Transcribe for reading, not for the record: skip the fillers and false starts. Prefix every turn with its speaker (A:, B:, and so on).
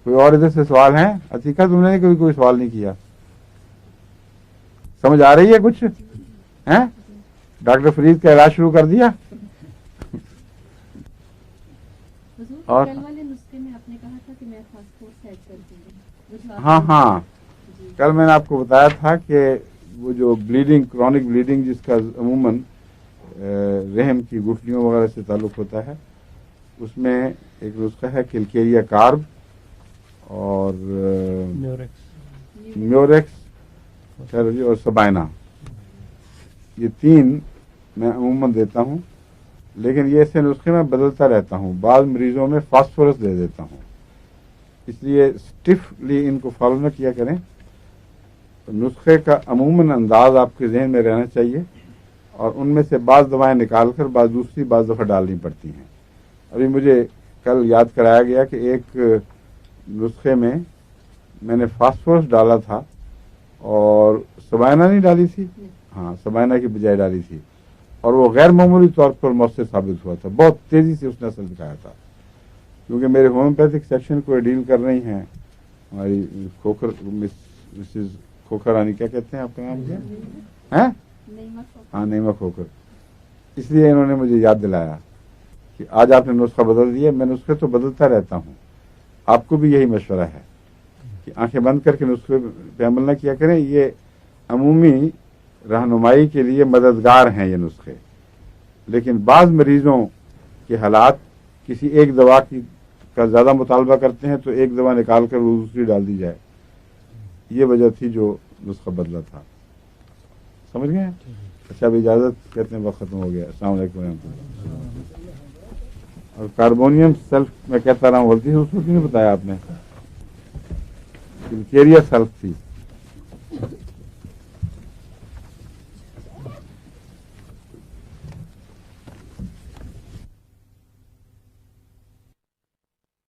A: کوئی اور ادھر سے سوال ہے؟ عتیقہ تم نے کوئی سوال نہیں کیا؟ سمجھ آ رہی ہے کچھ ہیں؟ ڈاکٹر فرید کا علاج شروع کر دیا؟ اور ہاں کل میں نے آپ کو بتایا تھا کہ وہ جو بلیڈنگ، کرونک بلیڈنگ جس کا عموماً رحم کی گٹھلیوں وغیرہ سے تعلق ہوتا ہے، اس میں ایک نسخہ ہے کلکیریا کارب اور میوریکس اور سبائنا. یہ 3 میں عموماً دیتا ہوں، لیکن یہ ایسے نسخے میں بدلتا رہتا ہوں. بعض مریضوں میں فاسفورس دے دیتا ہوں، اس لیے اسٹفلی ان کو فالو نہ کیا کریں. نسخے کا عموماً انداز آپ کے ذہن میں رہنا چاہیے، اور ان میں سے بعض دوائیں نکال کر بعض دفعہ ڈالنی پڑتی ہیں. ابھی مجھے کل یاد کرایا گیا کہ ایک نسخے میں نے فاسفورس ڈالا تھا اور سبائنا نہیں ڈالی تھی، ہاں سبائنا کی بجائے ڈالی تھی، اور وہ غیر معمولی طور پر مؤثر ثابت ہوا تھا. بہت تیزی سے اس نے اثر دکھایا تھا. کیونکہ میرے ہومیوپیتھک سیکشن کو ڈیل کر رہی ہیں ہماری مسز کھوکھر رانی، کیا کہتے ہیں آپ کا نام کیا ہے؟ ہاں نعیمہ کھوکھر. اس لیے انہوں نے مجھے یاد دلایا کہ آج آپ نے نسخہ بدل دیا. میں نسخے تو بدلتا رہتا ہوں، آپ کو بھی یہی مشورہ ہے کہ آنکھیں بند کر کے نسخے پہ عمل نہ کیا کریں. یہ عمومی رہنمائی کے لیے مددگار ہیں یہ نسخے، لیکن بعض مریضوں کے حالات کسی ایک دوا کا زیادہ مطالبہ کرتے ہیں تو ایک دوا نکال کر وہ دوسری ڈال دی جائے. یہ وجہ تھی جو نسخہ بدلا تھا. سمجھ گئے؟ اچھا اب اجازت کہتے ہیں، وقت ختم ہو گیا. السلام علیکم ورحمۃ اللہ. اور کاربونیم سلف میں کہتا رہا ہوں، غلطی سے اس کو کیوں نہیں بتایا آپ نے؟ کیریا سلف تھی.